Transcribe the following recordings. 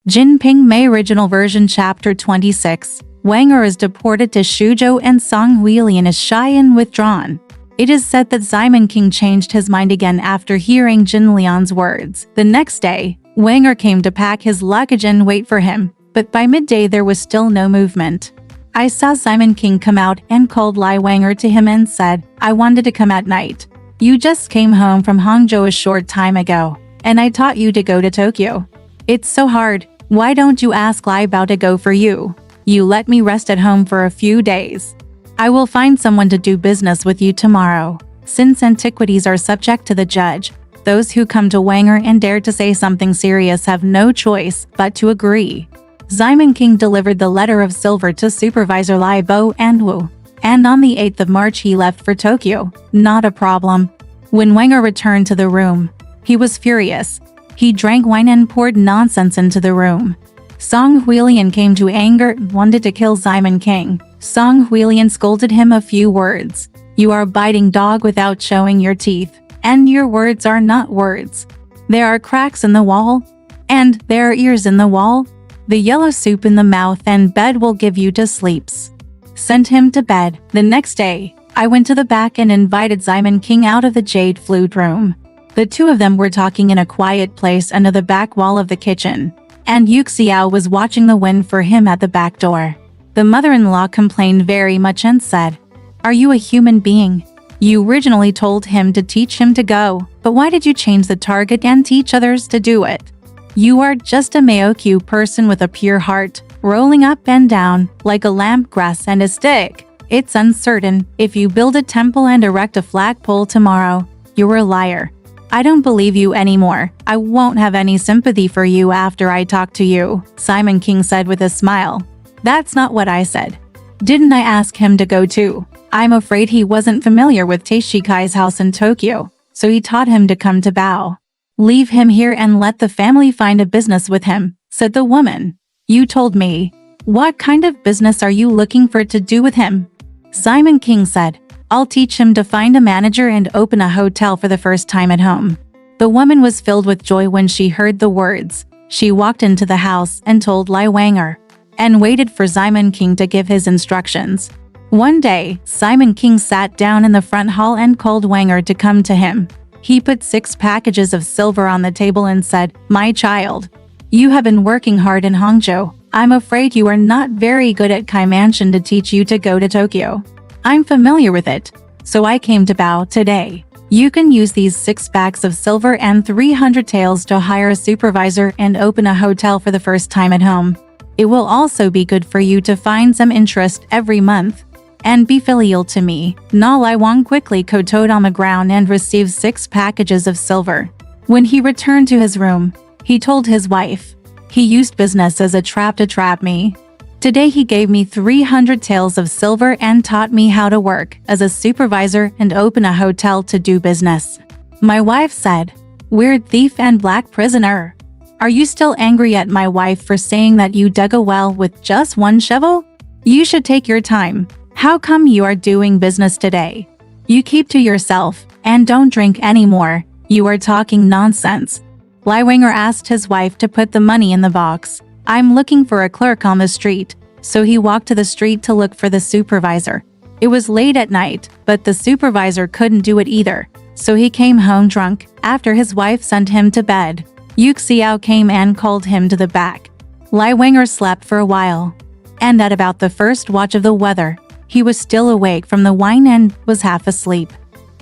JinPingMei Original Version Chapter 26. Wang is deported to Suzhou and Song Huilian is shy and withdrawn. It is said that Simon King changed his mind again after hearing Jin Lian's words. The next day, Wang came to pack his luggage and wait for him, but by midday there was still no movement. I saw Simon King come out and called Lai Wang to him and said, "I wanted to come at night. You just came home from Hangzhou a short time ago, and I taught you to go to Tokyo. It's so hard. Why don't you ask Lai Bao to go for you? You let me rest at home for a few days. I will find someone to do business with you tomorrow." Since antiquities are subject to the judge, those who come to Wanger and dare to say something serious have no choice but to agree. Simon King delivered the letter of silver to Supervisor Lai Bao and Wu, and on the 8th of March he left for Tokyo. Not a problem. When Wanger returned to the room, he was furious. He drank wine and poured nonsense into the room. Song Huilian came to anger and wanted to kill Simon King. Song Huilian scolded him a few words. "You are a biting dog without showing your teeth, and your words are not words. There are cracks in the wall, and there are ears in the wall. The yellow soup in the mouth and bed will give you to sleeps." Sent him to bed. The next day, I went to the back and invited Simon King out of the jade flute room. The two of them were talking in a quiet place under the back wall of the kitchen, and Yu Xiao was watching the wind for him at the back door. The mother-in-law complained very much and said, "Are you a human being? You originally told him to teach him to go, but why did you change the target and teach others to do it? You are just a Maokyu person with a pure heart, rolling up and down like a lamp grass and a stick. It's uncertain. If you build a temple and erect a flagpole tomorrow, you're a liar. I don't believe you anymore. I won't have any sympathy for you after I talk to you," Simon King said with a smile. "That's not what I said. Didn't I ask him to go too? I'm afraid he wasn't familiar with Teishikai's house in Tokyo, so he taught him to come to Bao. Leave him here and let the family find a business with him," said the woman. "You told me. What kind of business are you looking for to do with him?" Simon King said, "I'll teach him to find a manager and open a hotel for the first time at home." The woman was filled with joy when she heard the words. She walked into the house and told Lai Wanger, and waited for Simon King to give his instructions. One day, Simon King sat down in the front hall and called Wanger to come to him. He put 6 packages of silver on the table and said, "My child, you have been working hard in Hangzhou. I'm afraid you are not very good at Kai Mansion to teach you to go to Tokyo. I'm familiar with it, so I came to Bao today. You can use these 6 bags of silver and 300 taels to hire a supervisor and open a hotel for the first time at home. It will also be good for you to find some interest every month, and be filial to me." Na Lai Wang quickly kowtowed on the ground and received 6 packages of silver. When he returned to his room, he told his wife, "He used business as a trap to trap me. Today he gave me 300 taels of silver and taught me how to work as a supervisor and open a hotel to do business." My wife said, "Weird thief and black prisoner. Are you still angry at my wife for saying that you dug a well with just 1 shovel? You should take your time. How come you are doing business today? You keep to yourself and don't drink anymore. You are talking nonsense." Lai Wanger asked his wife to put the money in the box. "I'm looking for a clerk on the street," so he walked to the street to look for the supervisor. It was late at night, but the supervisor couldn't do it either, so he came home drunk after his wife sent him to bed. Yu Xiao came and called him to the back. Lai Wanger slept for a while, and at about the first watch of the weather, he was still awake from the wine and was half asleep.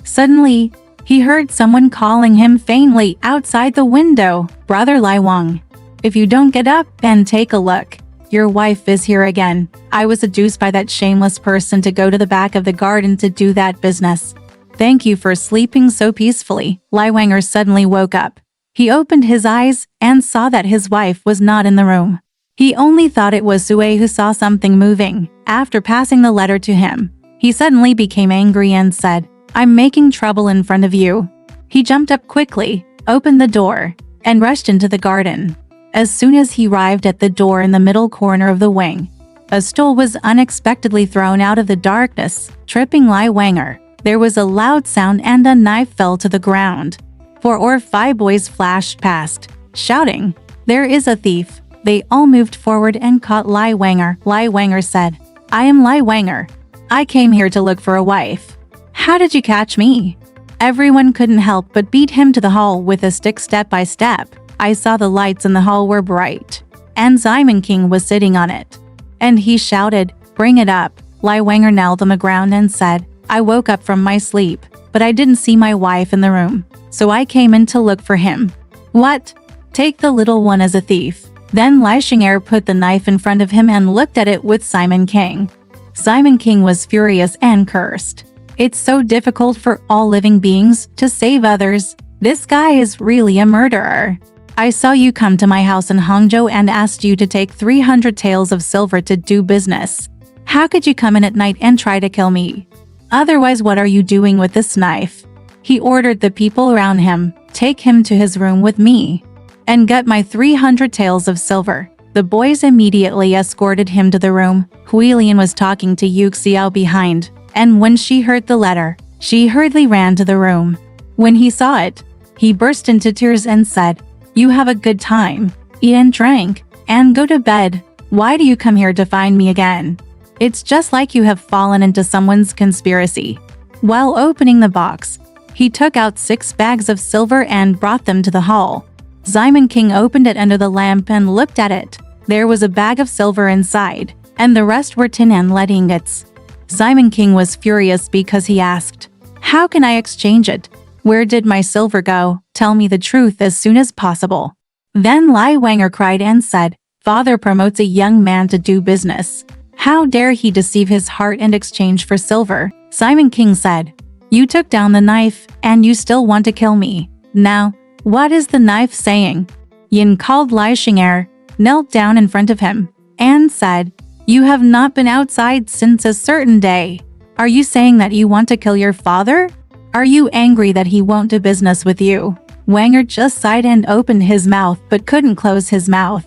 Suddenly, he heard someone calling him faintly outside the window. "Brother Lai Wang, if you don't get up and take a look, your wife is here again. I was seduced by that shameless person to go to the back of the garden to do that business. Thank you for sleeping so peacefully." Lai Wanger suddenly woke up. He opened his eyes and saw that his wife was not in the room. He only thought it was Sui who saw something moving. After passing the letter to him, he suddenly became angry and said, "I'm making trouble in front of you." He jumped up quickly, opened the door, and rushed into the garden. As soon as he arrived at the door in the middle corner of the wing, a stool was unexpectedly thrown out of the darkness, tripping Lai Wanger. There was a loud sound and a knife fell to the ground. 4 or 5 boys flashed past, shouting, "There is a thief! They all moved forward and caught Lai Wanger. Lai Wanger said, "I am Lai Wanger. I came here to look for a wife. How did you catch me?" Everyone couldn't help but beat him to the hall with a stick step by step. I saw the lights in the hall were bright, and Simon King was sitting on it. And he shouted, "Bring it up." Lai Wanger knelt on the ground and said, "I woke up from my sleep, but I didn't see my wife in the room, so I came in to look for him." "What? Take the little one as a thief." Then Lai Xinger put the knife in front of him and looked at it with Simon King. Simon King was furious and cursed. "It's so difficult for all living beings to save others. This guy is really a murderer. I saw you come to my house in Hangzhou and asked you to take 300 taels of silver to do business. How could you come in at night and try to kill me? Otherwise, what are you doing with this knife?" He ordered the people around him, "Take him to his room with me and get my 300 taels of silver." The boys immediately escorted him to the room. Huilian was talking to Yu Xiao behind, and when she heard the letter, she hurriedly ran to the room. When he saw it, he burst into tears and said, "You have a good time, eat and drink, and go to bed. Why do you come here to find me again? It's just like you have fallen into someone's conspiracy." While opening the box, he took out 6 bags of silver and brought them to the hall. Simon King opened it under the lamp and looked at it. There was a bag of silver inside, and the rest were tin and lead ingots. Simon King was furious because he asked, "How can I exchange it? Where did my silver go? Tell me the truth as soon as possible." Then Lai Wanger cried and said, "Father promotes a young man to do business. How dare he deceive his heart in exchange for silver?" Simon King said, "You took down the knife, and you still want to kill me. Now, what is the knife saying?" Yin called Lai Xinger, knelt down in front of him, and said, "You have not been outside since a certain day. Are you saying that you want to kill your father? Are you angry that he won't do business with you?" Wanger just sighed and opened his mouth but couldn't close his mouth.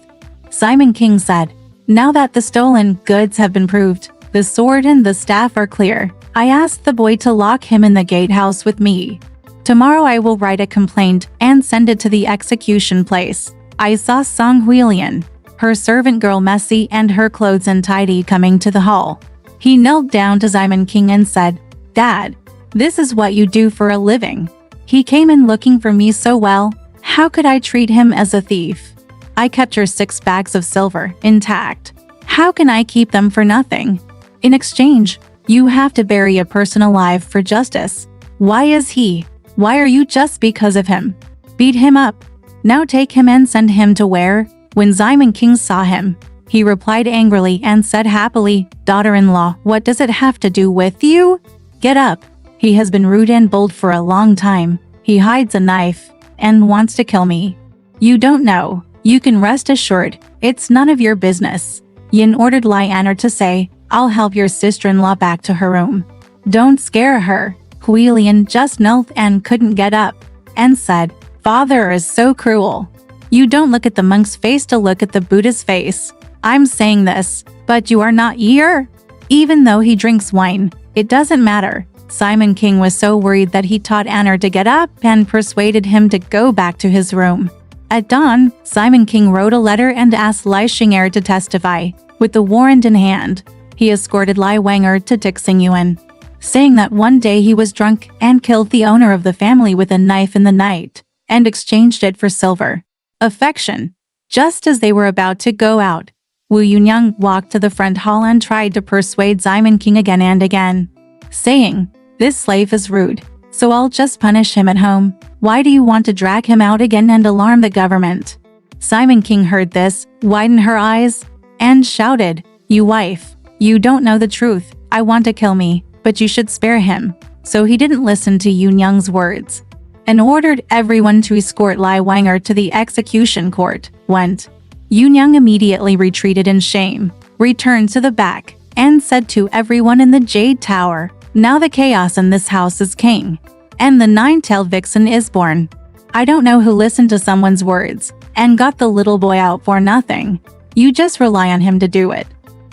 Simon King said, "Now that the stolen goods have been proved, the sword and the staff are clear. I asked the boy to lock him in the gatehouse with me. Tomorrow I will write a complaint and send it to the execution place." I saw Song Huilian, her servant girl messy and her clothes untidy, coming to the hall. He knelt down to Simon King and said, "Dad, this is what you do for a living. He came in looking for me so well. How could I treat him as a thief? I kept your 6 bags of silver intact. How can I keep them for nothing? In exchange, you have to bury a person alive for justice. Why is he? Why are you just because of him? Beat him up. Now take him and send him to where?" When Simon King saw him, he replied angrily and said happily, "Daughter-in-law, what does it have to do with you? Get up. He has been rude and bold for a long time. He hides a knife and wants to kill me. You don't know. You can rest assured, it's none of your business." Yin ordered Lai Anner to say, "I'll help your sister-in-law back to her room. Don't scare her." Huilian just knelt and couldn't get up, and said, "Father is so cruel. You don't look at the monk's face to look at the Buddha's face. I'm saying this, but you are not here. Even though he drinks wine, it doesn't matter." Simon King was so worried that he taught Anner to get up and persuaded him to go back to his room. At dawn, Simon King wrote a letter and asked Lai Xinger to testify. With the warrant in hand, he escorted Lai Wanger to Tixingyuan, saying that one day he was drunk and killed the owner of the family with a knife in the night, and exchanged it for silver. Affection. Just as they were about to go out, Wu Yunyang walked to the front hall and tried to persuade Simon King again and again, saying, "This slave is rude, so I'll just punish him at home. Why do you want to drag him out again and alarm the government?" Simon King heard this, widened her eyes, and shouted, "You wife, you don't know the truth. I want to kill me, but you should spare him." So he didn't listen to Yunyang's words, and ordered everyone to escort Lai Wanger to the execution court. Yunyang immediately retreated in shame, returned to the back, and said to everyone in the Jade Tower, "Now the chaos in this house is king, and the 9-tailed vixen is born. I don't know who listened to someone's words and got the little boy out for nothing. You just rely on him to do it.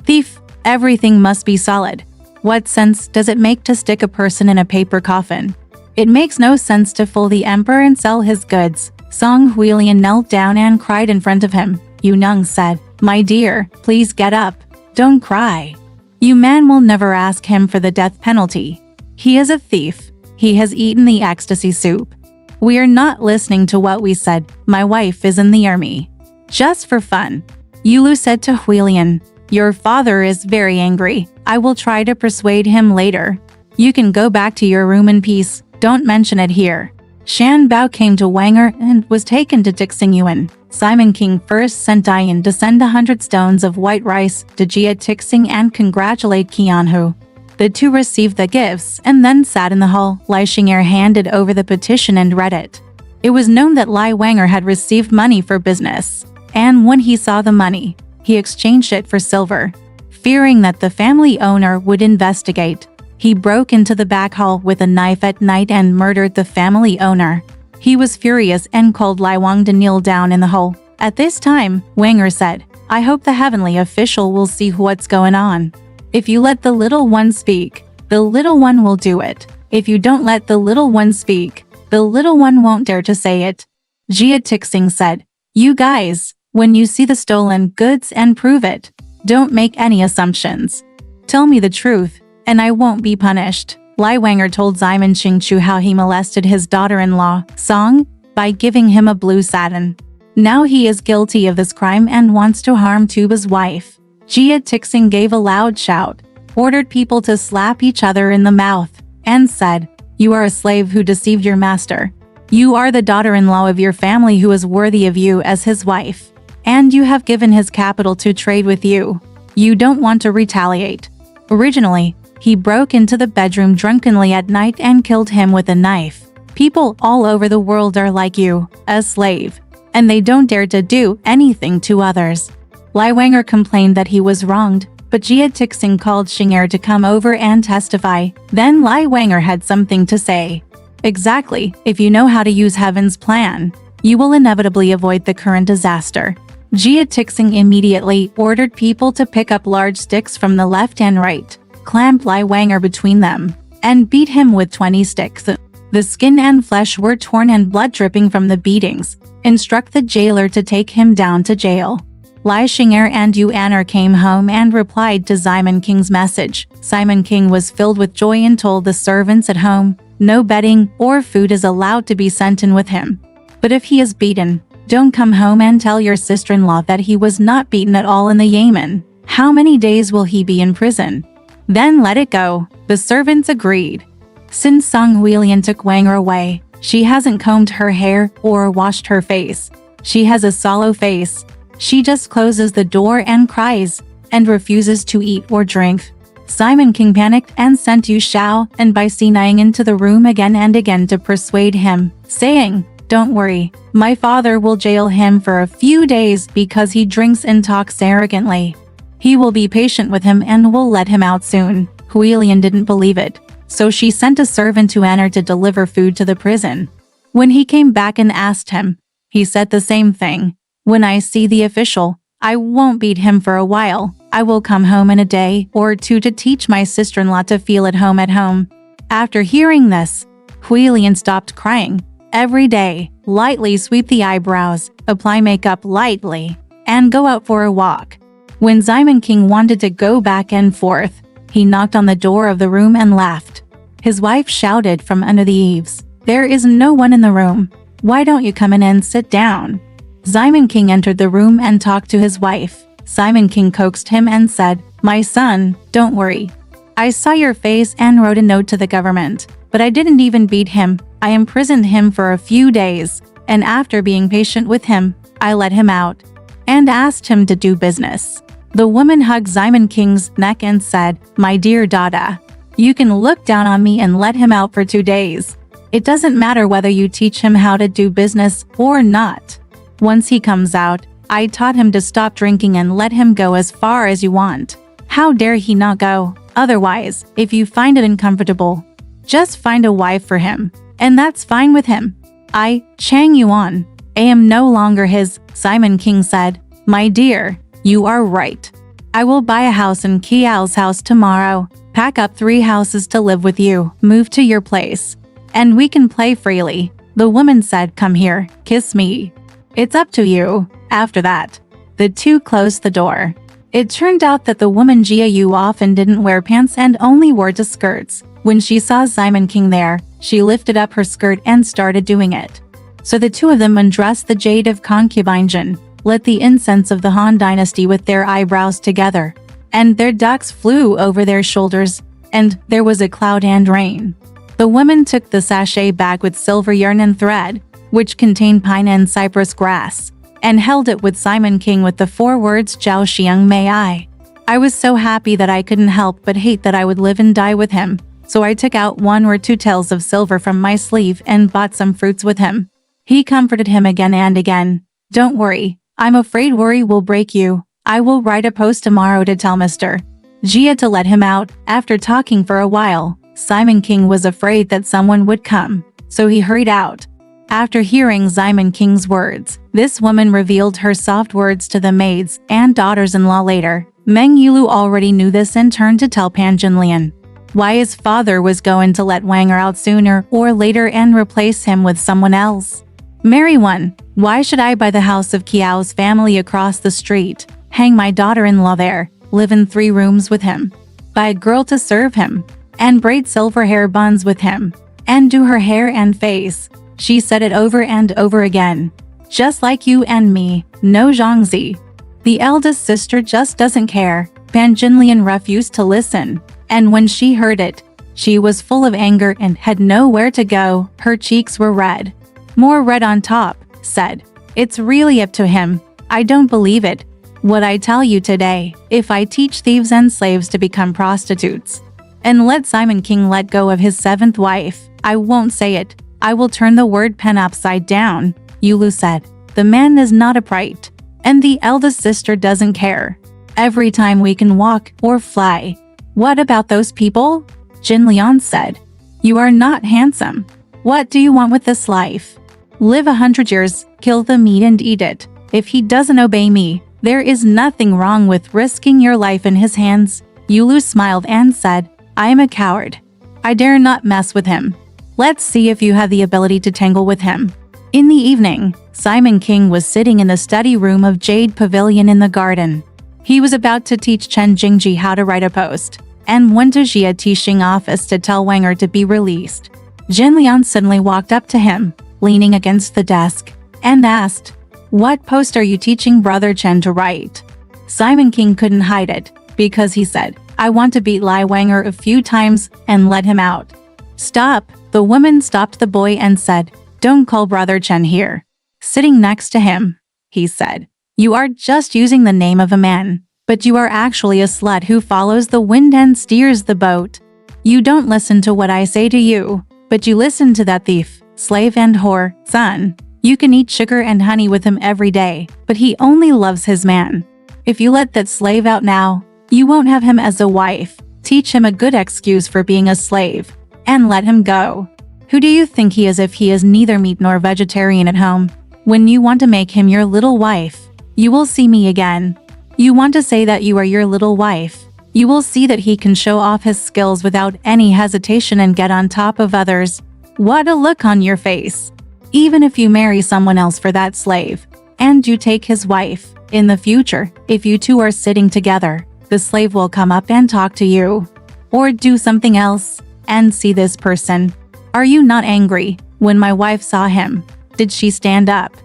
Thief, everything must be solid. What sense does it make to stick a person in a paper coffin? It makes no sense to fool the emperor and sell his goods." Song Huilian knelt down and cried in front of him. Yuneng said, "My dear, please get up. Don't cry. You man will never ask him for the death penalty. He is a thief. He has eaten the ecstasy soup. We are not listening to what we said. My wife is in the army. Just for fun." Yulu said to Huilian, "Your father is very angry. I will try to persuade him later. You can go back to your room in peace. Don't mention it here." Shan Bao came to Wanger and was taken to Tixingyuan. Simon King first sent Dian to send 100 stones of white rice to Jia Tixing and congratulate Qianhu. The two received the gifts and then sat in the hall. Lai Xing'er handed over the petition and read it. It was known that Lai Wanger had received money for business, and when he saw the money, he exchanged it for silver. Fearing that the family owner would investigate, he broke into the back hall with a knife at night and murdered the family owner. He was furious and called Lai Wang to kneel down in the hole. At this time, Wanger said, "I hope the heavenly official will see what's going on. If you let the little one speak, the little one will do it. If you don't let the little one speak, the little one won't dare to say it." Jia Tixing said, "You guys, when you see the stolen goods and prove it, don't make any assumptions. Tell me the truth, and I won't be punished." Lai Wanger told Simon Qingchu how he molested his daughter-in-law, Song, by giving him a blue satin. Now he is guilty of this crime and wants to harm Tuba's wife. Jia Tixing gave a loud shout, ordered people to slap each other in the mouth, and said, "You are a slave who deceived your master. You are the daughter-in-law of your family who is worthy of you as his wife, and you have given his capital to trade with you. You don't want to retaliate." Originally, he broke into the bedroom drunkenly at night and killed him with a knife. People all over the world are like you, a slave, and they don't dare to do anything to others. Lai Wanger complained that he was wronged, but Jia Tixing called Xing'er to come over and testify. Then Lai Wanger had something to say. "Exactly, if you know how to use heaven's plan, you will inevitably avoid the current disaster." Jia Tixing immediately ordered people to pick up large sticks from the left and right, clamp Lai Wanger between them, and beat him with 20 sticks. The skin and flesh were torn and blood dripping from the beatings. Instruct the jailer to take him down to jail. Lai Xing'er and Yu An'er came home and replied to Simon King's message. Simon King was filled with joy and told the servants at home, no bedding or food is allowed to be sent in with him. But if he is beaten, don't come home and tell your sister-in-law that he was not beaten at all in the Yemen. How many days will he be in prison? Then let it go. The servants agreed. Since Song Huilian took Wanger away, she hasn't combed her hair or washed her face. She has a sallow face. She just closes the door and cries, and refuses to eat or drink. Simon King panicked and sent Yu Xiao and Bai Xinang into the room again and again to persuade him, saying, "Don't worry, my father will jail him for a few days because he drinks and talks arrogantly. He will be patient with him and will let him out soon." Huilian didn't believe it, so she sent a servant to enter to deliver food to the prison. When he came back and asked him, he said the same thing. "When I see the official, I won't beat him for a while. I will come home in a day or two to teach my sister-in-law to feel at home." After hearing this, Huilian stopped crying. Every day, lightly sweep the eyebrows, apply makeup lightly, and go out for a walk. When Simon King wanted to go back and forth, he knocked on the door of the room and laughed. His wife shouted from under the eaves, "There is no one in the room. Why don't you come in and sit down?" Simon King entered the room and talked to his wife. Simon King coaxed him and said, "My son, don't worry. I saw your face and wrote a note to the government, but I didn't even beat him. I imprisoned him for a few days, and after being patient with him, I let him out and asked him to do business." The woman hugged Simon King's neck and said, "My dear Dada, you can look down on me and let him out for 2 days. It doesn't matter whether you teach him how to do business or not. Once he comes out, I taught him to stop drinking and let him go as far as you want. How dare he not go? Otherwise, if you find it uncomfortable, just find a wife for him, and that's fine with him. I, Chang Yuan, am no longer his." Simon King said, "My dear, you are right. I will buy a house in Kiao's house tomorrow, pack up 3 houses to live with you, move to your place, and we can play freely." The woman said, "Come here, kiss me. It's up to you." After that, The two closed the door. It turned out that the woman Jia Yu often didn't wear pants and only wore just skirts. When she saw Simon King there, she lifted up her skirt and started doing it. So the two of them undressed the jade of concubine Jin, lit the incense of the Han dynasty with their eyebrows together, and their ducks flew over their shoulders, and there was a cloud and rain. The women took the sachet bag with silver yarn and thread, which contained pine and cypress grass, and held it with Simon King with the 4 words Jiao Xiang Mei I. I was so happy that I couldn't help but hate that I would live and die with him, so I took out 1 or 2 taels of silver from my sleeve and bought some fruits with him. He comforted him again and again. Don't worry, I'm afraid worry will break you. I will write a post tomorrow to tell Mr. Jia to let him out. After talking for a while, Simon King was afraid that someone would come, so he hurried out. After hearing Simon King's words, this woman revealed her soft words to the maids and daughters-in-law later. Meng Yulu already knew this and turned to tell Pan Jinlian why his father was going to let Wanger out sooner or later and replace him with someone else. Marry one. Why should I buy the house of Kiao's family across the street, hang my daughter-in-law there, live in 3 rooms with him, buy a girl to serve him, and braid silver hair buns with him, and do her hair and face? She said it over and over again. Just like you and me, no Zhangzi. The eldest sister just doesn't care. Pan Jinlian refused to listen, and when she heard it, she was full of anger and had nowhere to go. Her cheeks were red. More red on top, said. It's really up to him. I don't believe it. What I tell you today, if I teach thieves and slaves to become prostitutes, and let Simon King let go of his 7th wife, I won't say it. I will turn the word pen upside down, Yulu said. The man is not upright, and the eldest sister doesn't care. Every time we can walk or fly. What about those people? Jin Lian said. You are not handsome. What do you want with this life? Live 100 years, kill the meat and eat it. If he doesn't obey me, there is nothing wrong with risking your life in his hands. Yulu smiled and said, I am a coward. I dare not mess with him. Let's see if you have the ability to tangle with him. In the evening, Simon King was sitting in the study room of Jade Pavilion in the garden. He was about to teach Chen Jingji how to write a post, and went to Jia Tixing office to tell Wanger to be released. Jin Lian suddenly walked up to him, leaning against the desk, and asked, What post are you teaching Brother Chen to write? Simon King couldn't hide it, because he said, I want to beat Lai Wanger a few times and let him out. Stop. The woman stopped the boy and said, Don't call Brother Chen here. Sitting next to him, he said, You are just using the name of a man, but you are actually a slut who follows the wind and steers the boat. You don't listen to what I say to you, but you listen to that thief, slave and whore, son. You can eat sugar and honey with him every day, but he only loves his man. If you let that slave out now, you won't have him as a wife. Teach him a good excuse for being a slave, and let him go. Who do you think he is if he is neither meat nor vegetarian at home? When you want to make him your little wife, you will see me again. You want to say that you are your little wife. You will see that he can show off his skills without any hesitation and get on top of others. What a look on your face. Even if you marry someone else for that slave, and you take his wife, in the future, if you two are sitting together, the slave will come up and talk to you. Or do something else, and see this person. Are you not angry? When my wife saw him, did she stand up?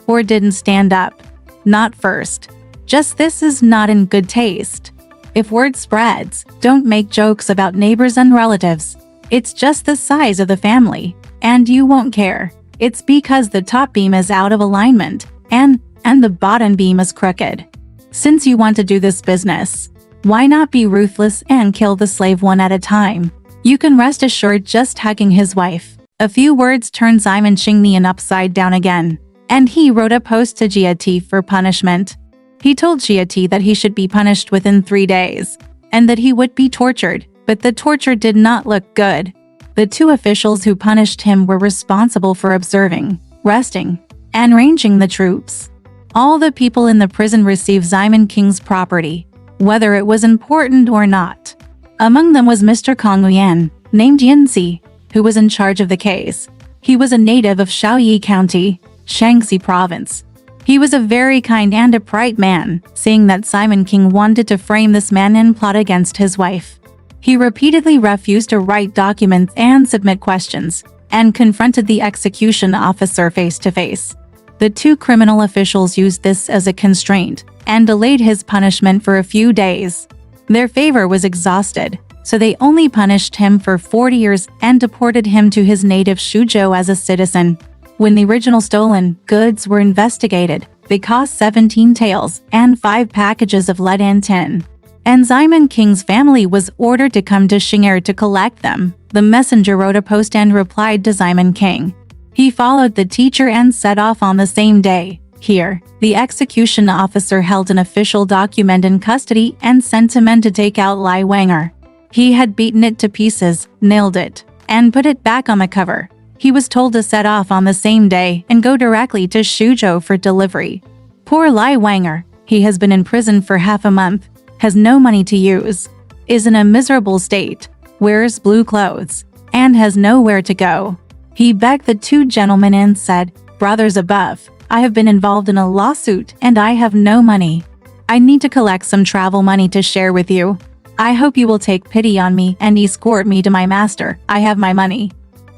Or didn't stand up? Not first. Just this is not in good taste. If word spreads, don't make jokes about neighbors and relatives. It's just the size of the family, and you won't care. It's because the top beam is out of alignment, and the bottom beam is crooked. Since you want to do this business, why not be ruthless and kill the slave one at a time? You can rest assured just hugging his wife. A few words turned Simon Qingnian upside down again, and he wrote a post to Jia Ti for punishment. He told Jia Ti that he should be punished within 3 days, and that he would be tortured, but the torture did not look good. The 2 officials who punished him were responsible for observing, resting, and ranging the troops. All the people in the prison received Simon King's property, whether it was important or not. Among them was Mr. Kong Lian, named Yinzi, who was in charge of the case. He was a native of Shaoyi County, Shaanxi Province. He was a very kind and upright man, seeing that Simon King wanted to frame this man and plot against his wife. He repeatedly refused to write documents and submit questions, and confronted the execution officer face to face. The two criminal officials used this as a constraint, and delayed his punishment for a few days. Their favor was exhausted, so they only punished him for 40 years and deported him to his native Suzhou as a citizen. When the original stolen goods were investigated, they cost 17 taels and 5 packages of lead and tin. And Simon King's family was ordered to come to Xing'er to collect them. The messenger wrote a post and replied to Simon King. He followed the teacher and set off on the same day. Here, the execution officer held an official document in custody and sent a man to take out Lai Wanger. He had beaten it to pieces, nailed it, and put it back on the cover. He was told to set off on the same day and go directly to Suzhou for delivery. Poor Lai Wanger, he has been in prison for half a month, has no money to use, is in a miserable state, wears blue clothes, and has nowhere to go. He begged the two gentlemen and said, "Brothers above, I have been involved in a lawsuit and I have no money. I need to collect some travel money to share with you. I hope you will take pity on me and escort me to my master. I have my money."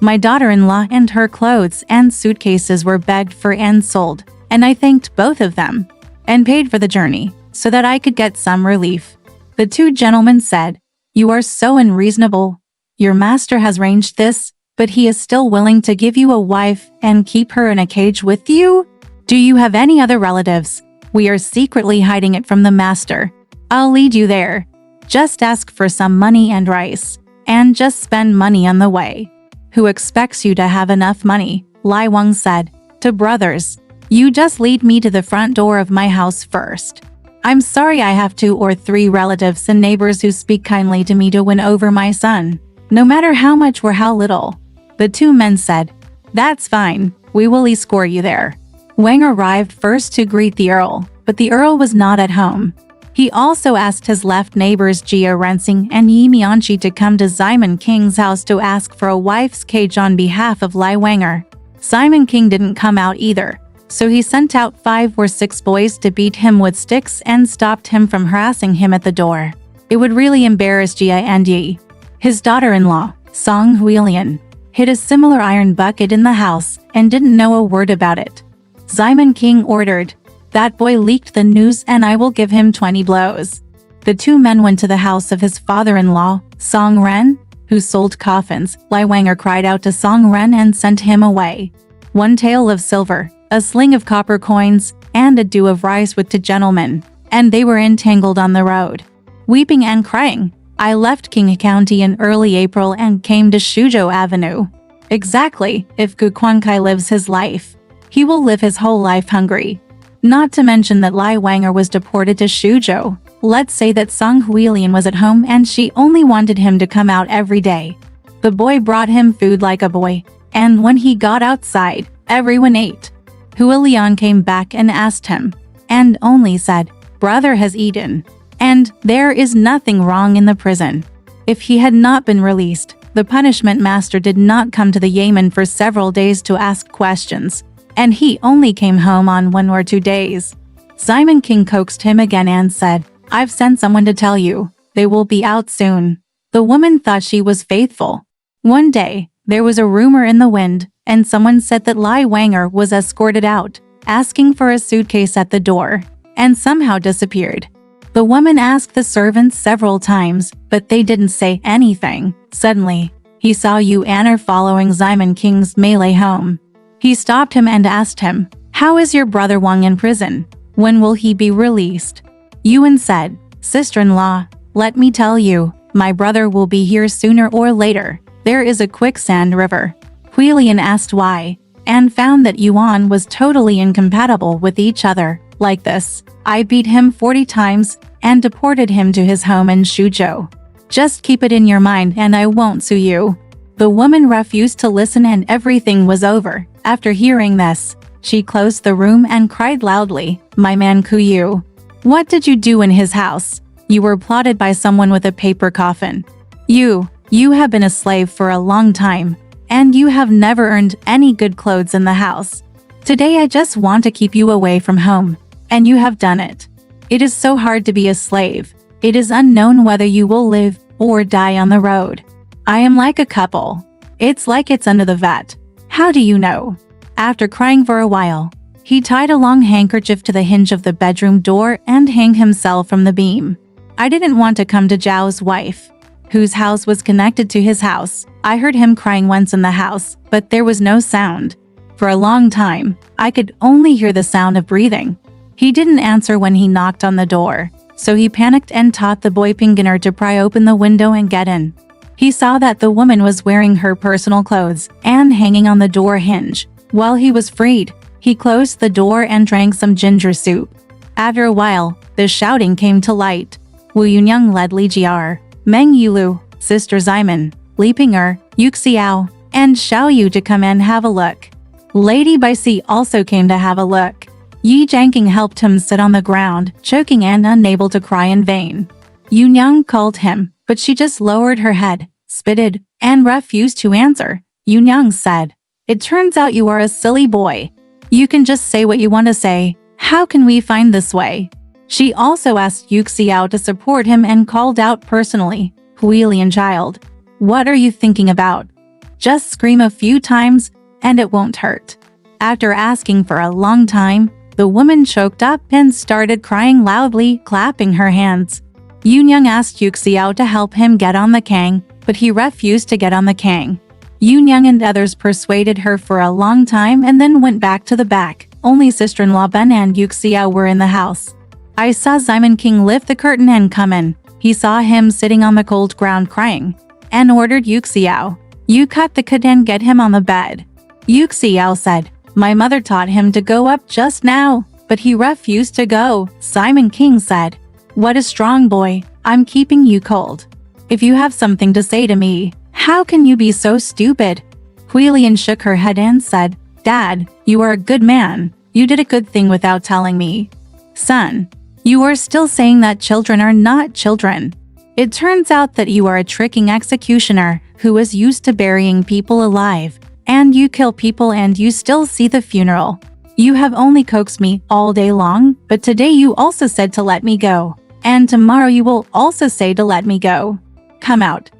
My daughter-in-law and her clothes and suitcases were begged for and sold, and I thanked both of them, and paid for the journey, so that I could get some relief. The two gentlemen said, "You are so unreasonable. Your master has arranged this, but he is still willing to give you a wife and keep her in a cage with you? Do you have any other relatives? We are secretly hiding it from the master. I'll lead you there. Just ask for some money and rice, and just spend money on the way." "Who expects you to have enough money?" Lai Wang said. "To brothers. You just lead me to the front door of my house first. I'm sorry I have 2 or 3 relatives and neighbors who speak kindly to me to win over my son, no matter how much or how little." The two men said, "That's fine, we will escort you there." Wang arrived first to greet the Earl, but the Earl was not at home. He also asked his left neighbors Jia Rensing and Yi Mianchi to come to Simon King's house to ask for a wife's cage on behalf of Lai Wanger. Simon King didn't come out either, so he sent out 5 or 6 boys to beat him with sticks and stopped him from harassing him at the door. It would really embarrass Jia and Yi. His daughter-in-law, Song Huilian, hid a similar iron bucket in the house and didn't know a word about it. Simon King ordered, "That boy leaked the news and I will give him 20 blows." The two men went to the house of his father-in-law, Song Ren, who sold coffins. Lai Wanger cried out to Song Ren and sent him away. 1 tael of silver, a sling of copper coins, and a dew of rice with 2 gentlemen, and they were entangled on the road. Weeping and crying, I left King County in early April and came to Suzhou Avenue. Exactly, if Gu Quankai lives his life, he will live his whole life hungry. Not to mention that Lai Wanger was deported to Suzhou. Let's say that Song Huilian was at home and she only wanted him to come out every day. The boy brought him food like a boy, and when he got outside, everyone ate. Huilian came back and asked him, and only said, "Brother has eaten, and there is nothing wrong in the prison." If he had not been released, the punishment master did not come to the Yamen for several days to ask questions, and he only came home on 1 or 2 days. Simon King coaxed him again and said, "I've sent someone to tell you. They will be out soon." The woman thought she was faithful. One day, there was a rumor in the wind, and someone said that Lai Wanger was escorted out, asking for a suitcase at the door, and somehow disappeared. The woman asked the servants several times, but they didn't say anything. Suddenly, he saw Yuan following Simon King's melee home. He stopped him and asked him, "How is your brother Wang in prison? When will he be released?" Yuan said, "Sister-in-law, let me tell you, my brother will be here sooner or later. There is a quicksand river." Huilian asked why, and found that Yuan was totally incompatible with each other. Like this, I beat him 40 times and deported him to his home in Suzhou. Just keep it in your mind and I won't sue you. The woman refused to listen and everything was over. After hearing this, she closed the room and cried loudly, "My man Kuyu, what did you do in his house? You were plotted by someone with a paper coffin. You have been a slave for a long time, and you have never earned any good clothes in the house. Today I just want to keep you away from home. And you have done it. It is so hard to be a slave. It is unknown whether you will live or die on the road. I am like a couple. It's like it's under the vat. How do you know? After crying for a while, he tied a long handkerchief to the hinge of the bedroom door and hung himself from the beam. I didn't want to come to Zhao's wife, whose house was connected to his house. I heard him crying once in the house, but there was no sound. For a long time, I could only hear the sound of breathing. He didn't answer when he knocked on the door, so he panicked and taught the boy Pinguiner to pry open the window and get in. He saw that the woman was wearing her personal clothes and hanging on the door hinge. While he was freed, he closed the door and drank some ginger soup. After a while, the shouting came to light. Wu Yunyang led Li Jiar, Meng Yulu, Sister Ximen, Li Ping'er, Yuxiao, and Xiao Yu to come and have a look. Lady Baici also came to have a look. Yi Jiangking helped him sit on the ground, choking and unable to cry in vain. Yunyang called him, but she just lowered her head, spitted, and refused to answer. Yunyang said, "It turns out you are a silly boy. You can just say what you want to say. How can we find this way?" She also asked Yuxiao to support him and called out personally, "Huilian child, what are you thinking about? Just scream a few times and it won't hurt." After asking for a long time, the woman choked up and started crying loudly, clapping her hands. Yunyang asked Yuxiao to help him get on the kang, but he refused to get on the kang. Yunyang and others persuaded her for a long time and then went back to the back. Only sister-in-law Ben and Yuxiao were in the house. I saw Ximen King lift the curtain and come in. He saw him sitting on the cold ground crying, and ordered Yuxiao, "You cut the kid and get him on the bed." Yuxiao said, "My mother taught him to go up just now, but he refused to go." Ximen King said, "What a strong boy, I'm keeping you cold. If you have something to say to me, how can you be so stupid?" Huilian shook her head and said, "Dad, you are a good man. You did a good thing without telling me." "Son, you are still saying that children are not children. It turns out that you are a tricking executioner who is used to burying people alive, and you kill people and you still see the funeral. You have only coaxed me all day long, but today you also said to let me go. And tomorrow you will also say to let me go. Come out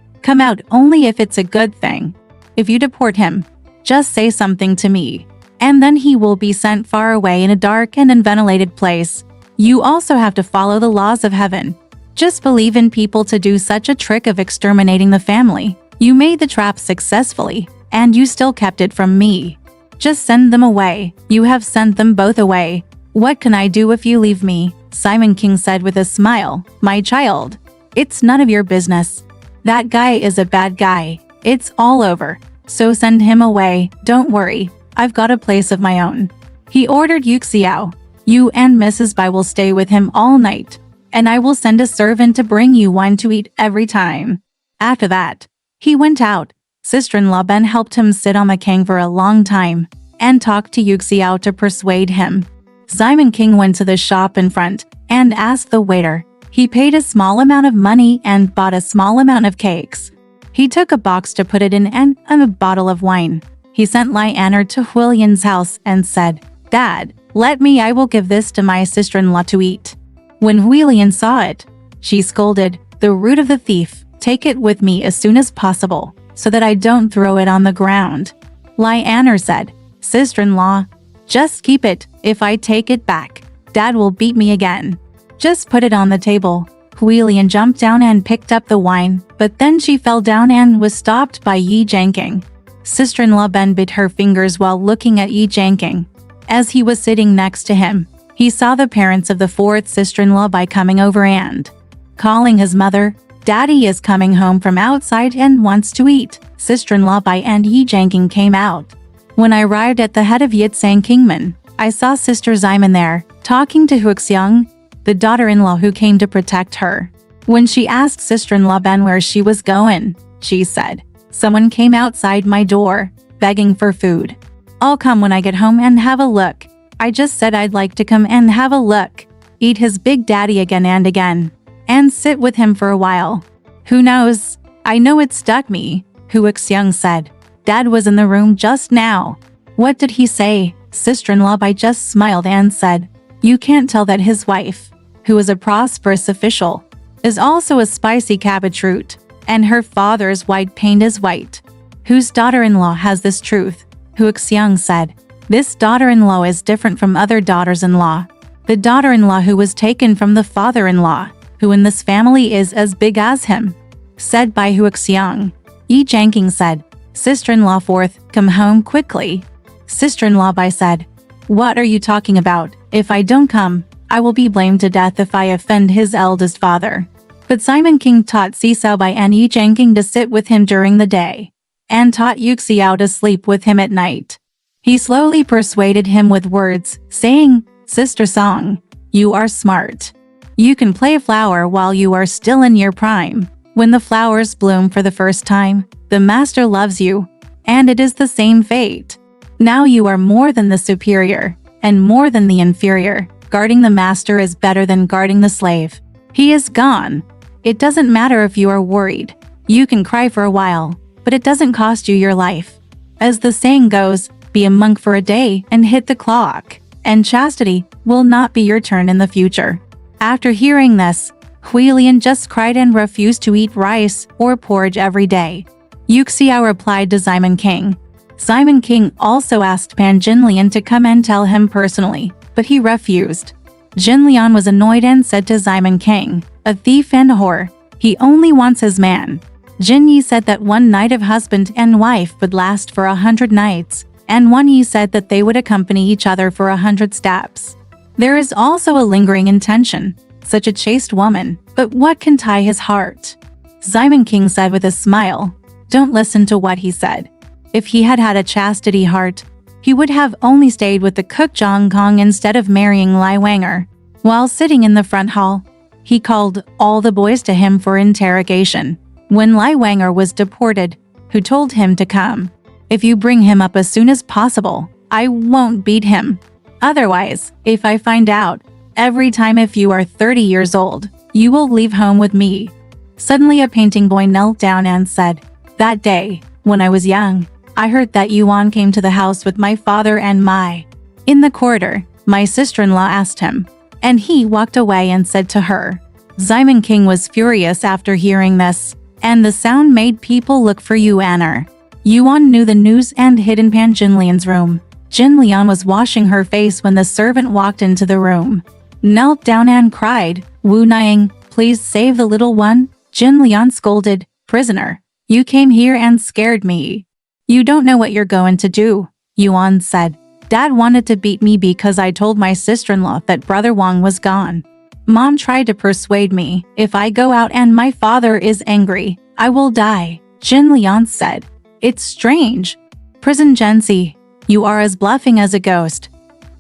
only if it's a good thing. If you deport him, just say something to me, and then he will be sent far away in a dark and unventilated place. You also have to follow the laws of heaven. Just believe in people to do such a trick of exterminating the family. You made the trap successfully, and you still kept it from me. Just send them away. You have sent them both away. What can I do if you leave me?" Ximen King said with a smile, "My child, it's none of your business. That guy is a bad guy. It's all over. So send him away. Don't worry. I've got a place of my own." He ordered Yuxiao, "You and Mrs. Bai will stay with him all night, and I will send a servant to bring you wine to eat every time." After that, he went out. Sister-in-law Ben helped him sit on the kang for a long time and talked to Yuxiao to persuade him. Ximen King went to the shop in front and asked the waiter. He paid a small amount of money and bought a small amount of cakes. He took a box to put it in and a bottle of wine. He sent Lai Anner to Huilian's house and said, "Dad, let me, I will give this to my sister-in-law to eat." When Huilian saw it, she scolded, "The root of the thief, take it with me as soon as possible, so that I don't throw it on the ground." Lai Anner said, "Sister-in-law, just keep it. If I take it back, Dad will beat me again. Just put it on the table." Huilian jumped down and picked up the wine, but then she fell down and was stopped by Yi Jiangking. Sister-in-law Ben bit her fingers while looking at Yi Jiangking. As he was sitting next to him, he saw the parents of the fourth sister-in-law by coming over and calling his mother, "Daddy is coming home from outside and wants to eat." Sister-in-law Bai and Yi Jiangking came out. When I arrived at the head of Yitzhang Kingman, I saw Sister Ximen there, talking to Huxiang, the daughter-in-law who came to protect her. When she asked sister-in-law Ben where she was going, she said, "Someone came outside my door, begging for food. I'll come when I get home and have a look." I just said I'd like to come and have a look, eat his big daddy again and again, and sit with him for a while. Who knows? I know it stuck me, Huxiang said. Dad was in the room just now. What did he say? sister-in-law Bai just smiled and said, "You can't tell that his wife, who is a prosperous official, is also a spicy cabbage root, and her father's white paint is white. Whose daughter-in-law has this truth?" Hu Xiang said, "This daughter-in-law is different from other daughters-in-law. The daughter-in-law who was taken from the father-in-law, who in this family is as big as him," said by Hu Xiang. Yi Jiangqing said, "Sister-in-law fourth, come home quickly." Sister-in-law Bai said, "What are you talking about? If I don't come, I will be blamed to death if I offend his eldest father." But Simon King taught Si Sao Bai and Yi Jiangqing to sit with him during the day, and taught Yu Xiao to sleep with him at night. He slowly persuaded him with words, saying, "Sister Song, you are smart. You can play flower while you are still in your prime. When the flowers bloom for the first time, the master loves you, and it is the same fate. Now you are more than the superior, and more than the inferior. Guarding the master is better than guarding the slave. He is gone. It doesn't matter if you are worried. You can cry for a while, but it doesn't cost you your life. As the saying goes, be a monk for a day and hit the clock, and chastity will not be your turn in the future." After hearing this, Huilian just cried and refused to eat rice or porridge every day. Yu Xiao replied to Simon King. Simon King also asked Pan Jinlian to come and tell him personally, but he refused. Jinlian was annoyed and said to Simon King, "A thief and a whore. He only wants his man." Jin Yi said that one night of husband and wife would last for 100 nights, and one Yi said that they would accompany each other for 100 steps. There is also a lingering intention, such a chaste woman, but what can tie his heart? Simon King said with a smile, "Don't listen to what he said. If he had had a chastity heart, he would have only stayed with the cook Zhang Kong instead of marrying Lai Wanger." While sitting in the front hall, he called all the boys to him for interrogation. When Lai Wanger was deported, Hu told him to come. "If you bring him up as soon as possible, I won't beat him. Otherwise, if I find out, every time if you are 30 years old, you will leave home with me." Suddenly a painting boy knelt down and said, "That day, when I was young, I heard that Yuan came to the house with my father and in the corridor, my sister-in-law asked him, and he walked away and said to her." Simon King was furious after hearing this, and the sound made people look for Yuan. Yuan knew the news and hid in Pan Jinlian's room. Jinlian was washing her face when the servant walked into the room, knelt down and cried, "Wu Niang, please save the little one." Jinlian scolded, "Prisoner, you came here and scared me. You don't know what you're going to do." Yuan said, "Dad wanted to beat me because I told my sister-in-law that Brother Wang was gone. Mom tried to persuade me, if I go out and my father is angry, I will die." Jinlian said, "It's strange. Prison Gensi, you are as bluffing as a ghost.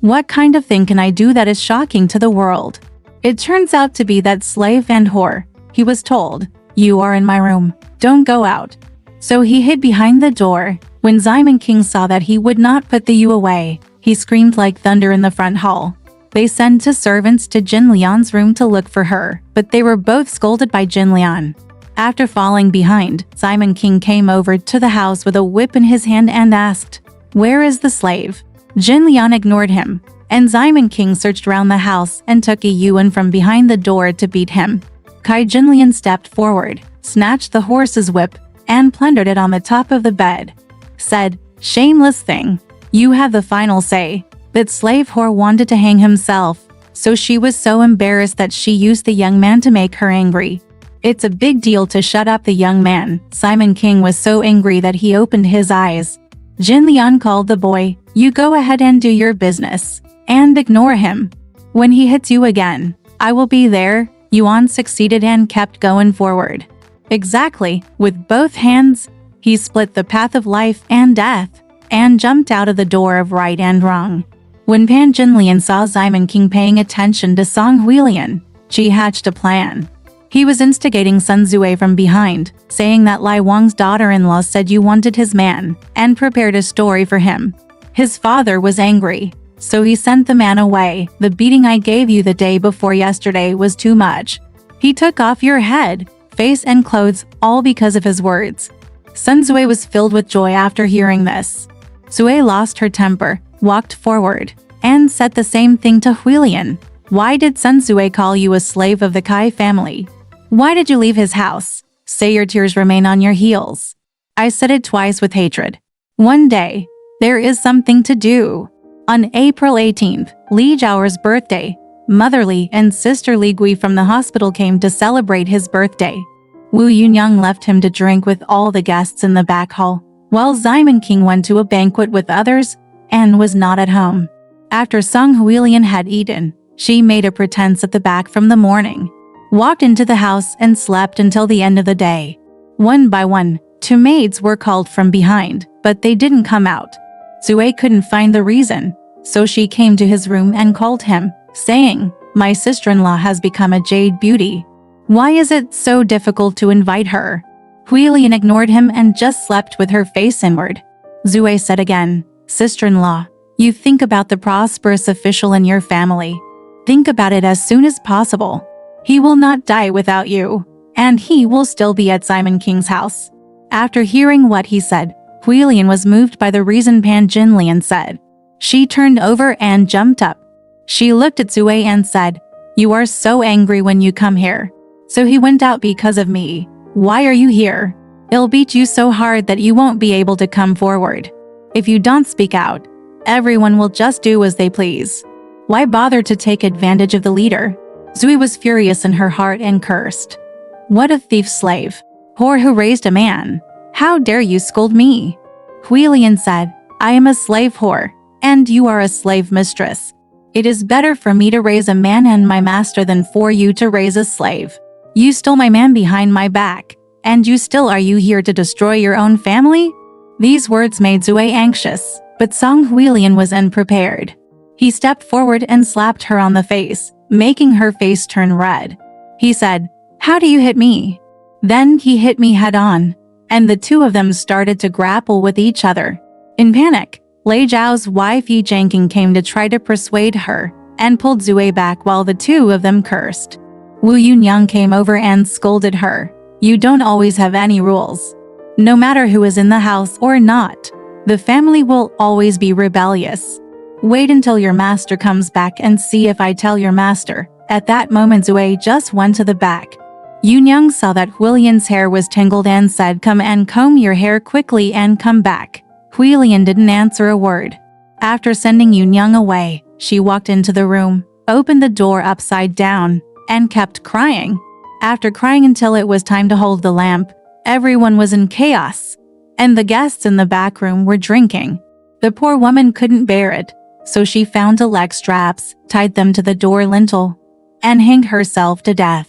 What kind of thing can I do that is shocking to the world?" It turns out to be that slave and whore. He was told, "You are in my room, don't go out." So he hid behind the door. When Simon King saw that he would not put the Yu away, he screamed like thunder in the front hall. They sent two servants to Jinlian's room to look for her, but they were both scolded by Jinlian. After falling behind, Simon King came over to the house with a whip in his hand and asked, "Where is the slave?" Jinlian ignored him, and Simon King searched around the house and took a yuan from behind the door to beat him. Kai Jinlian stepped forward, snatched the horse's whip, and plundered it on the top of the bed. Said, "Shameless thing, you have the final say." That slave whore wanted to hang himself, so she was so embarrassed that she used the young man to make her angry. It's a big deal to shut up the young man. Simon King was so angry that he opened his eyes. Jinlian called the boy, "You go ahead and do your business, and ignore him. When he hits you again, I will be there." Yuan succeeded and kept going forward. Exactly, with both hands, he split the path of life and death, and jumped out of the door of right and wrong. When Pan Jinlian saw Simon King paying attention to Song Huilian, she hatched a plan. He was instigating Sun Zue from behind, saying that Lai Wang's daughter-in-law said you wanted his man, and prepared a story for him. His father was angry, so he sent the man away. "The beating I gave you the day before yesterday was too much. He took off your head, face and clothes, all because of his words." Sun Zue was filled with joy after hearing this. Zue lost her temper, walked forward, and said the same thing to Huilian. Why did Sun Sui call you a slave of the Kai family? Why did you leave his house? Say your tears remain on your heels. I said it twice with hatred. One day, there is something to do. On April 18th, Li Zhao's birthday, Mother Li and Sister Li Gui from the hospital came to celebrate his birthday. Wu Yunyang left him to drink with all the guests in the back hall, while Simon King went to a banquet with others and was not at home. After Song Huilian had eaten, she made a pretense at the back from the morning, walked into the house and slept until the end of the day. One by one, 2 maids were called from behind, but they didn't come out. Zui couldn't find the reason, so she came to his room and called him, saying, "My sister-in-law has become a jade beauty. Why is it so difficult to invite her?" Huilian ignored him and just slept with her face inward. Zui said again, "Sister-in-law, you think about the prosperous official in your family. Think about it as soon as possible. He will not die without you, and he will still be at Simon King's house." After hearing what he said, Huilian was moved by the reason Pan Jinlian said. She turned over and jumped up. She looked at Zui and said, "You are so angry when you come here. So he went out because of me. Why are you here? I'll beat you so hard that you won't be able to come forward. If you don't speak out, everyone will just do as they please. Why bother to take advantage of the leader?" Zui was furious in her heart and cursed. "What a thief slave! Whore who raised a man! How dare you scold me?" Huilian said, "I am a slave whore, and you are a slave mistress. It is better for me to raise a man and my master than for you to raise a slave. You stole my man behind my back, and are you here to destroy your own family?" These words made Zui anxious, but Song Huilian was unprepared. He stepped forward and slapped her on the face, making her face turn red. He said, "How do you hit me?" Then he hit me head on, and the 2 of them started to grapple with each other. In panic, Lei Zhao's wife Yi Jiangqing came to try to persuade her, and pulled Zui back while the 2 of them cursed. Wu Yunyang came over and scolded her. "You don't always have any rules. No matter who is in the house or not, the family will always be rebellious. Wait until your master comes back and see if I tell your master." At that moment Zui just went to the back. Yunyang saw that Huilian's hair was tangled and said, "Come and comb your hair quickly and come back." Huilian didn't answer a word. After sending Yunyang away, she walked into the room, opened the door upside down, and kept crying. After crying until it was time to hold the lamp, everyone was in chaos, and the guests in the back room were drinking. The poor woman couldn't bear it, so she found 2 leg straps, tied them to the door lintel, and hanged herself to death.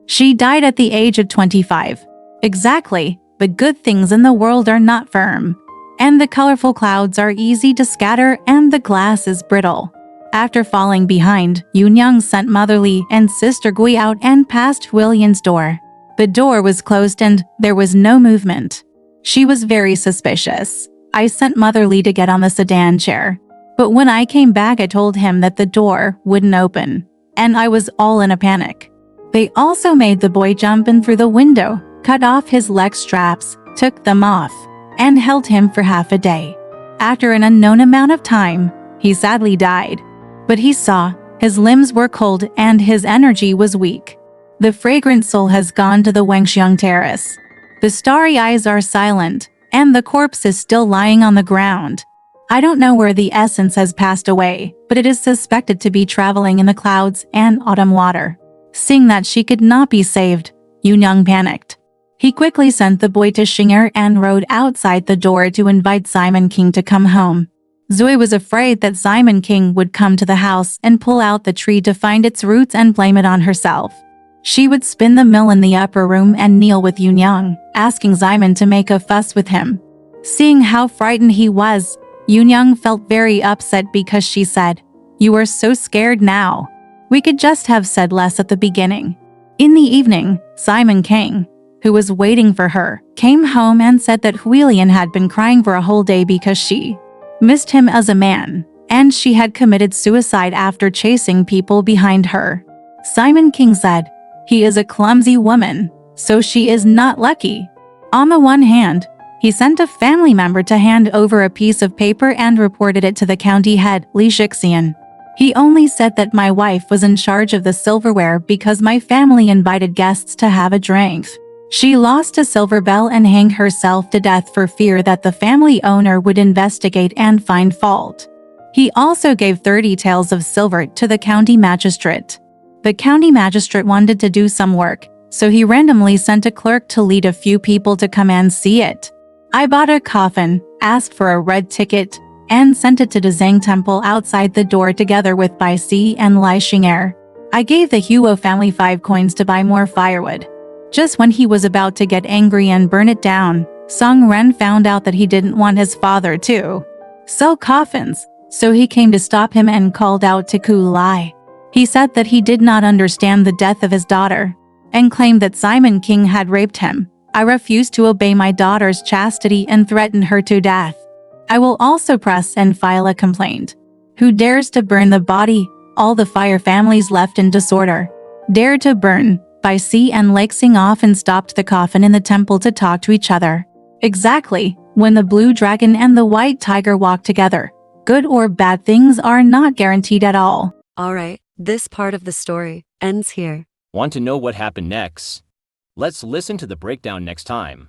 She died at the age of 25. Exactly, but good things in the world are not firm, and the colorful clouds are easy to scatter and the glass is brittle. After falling behind, Yunyang sent Mother Li and Sister Gui out and passed Huilian's door. The door was closed and there was no movement. She was very suspicious. I sent Mother Li to get on the sedan chair, but when I came back I told him that the door wouldn't open, and I was all in a panic. They also made the boy jump in through the window, cut off his leg straps, took them off, and held him for half a day. After an unknown amount of time, he sadly died. But he saw, his limbs were cold and his energy was weak. The fragrant soul has gone to the Wangxiang terrace. The starry eyes are silent, and the corpse is still lying on the ground. I don't know where the essence has passed away, but it is suspected to be traveling in the clouds and autumn water. Seeing that she could not be saved, Yunyang panicked. He quickly sent the boy to Xing'er and rode outside the door to invite Simon King to come home. Zui was afraid that Simon King would come to the house and pull out the tree to find its roots and blame it on herself. She would spin the mill in the upper room and kneel with Yunyang, asking Simon to make a fuss with him. Seeing how frightened he was, Yunyang felt very upset because she said, "You are so scared now. We could just have said less at the beginning." In the evening, Simon King, who was waiting for her, came home and said that Huilian had been crying for a whole day because she missed him as a man, and she had committed suicide after chasing people behind her. Simon King said, "He is a clumsy woman, so she is not lucky." On the one hand, He sent a family member to hand over a piece of paper and reported it to the county head, Li Shixian. He only said that my wife was in charge of the silverware because my family invited guests to have a drink. She lost a silver bell and hanged herself to death for fear that the family owner would investigate and find fault. He also gave 30 taels of silver to the county magistrate. The county magistrate wanted to do some work, so he randomly sent a clerk to lead a few people to come and see it. I bought a coffin, asked for a red ticket, and sent it to the Zhang temple outside the door together with Bai Si and Lai Xing'er. I gave the Huo family 5 coins to buy more firewood. Just when he was about to get angry and burn it down, Song Ren found out that he didn't want his father to sell coffins, so he came to stop him and called out to Ku Lai. He said that he did not understand the death of his daughter, and claimed that Simon King had raped him. I refused to obey my daughter's chastity and threatened her to death. I will also press and file a complaint. Who dares to burn the body? All the fire families left in disorder. Dare to burn. Bai Si and Leixing often stopped the coffin in the temple to talk to each other. Exactly, when the blue dragon and the white tiger walk together, good or bad things are not guaranteed at all. Alright, this part of the story ends here. Want to know what happened next? Let's listen to the breakdown next time.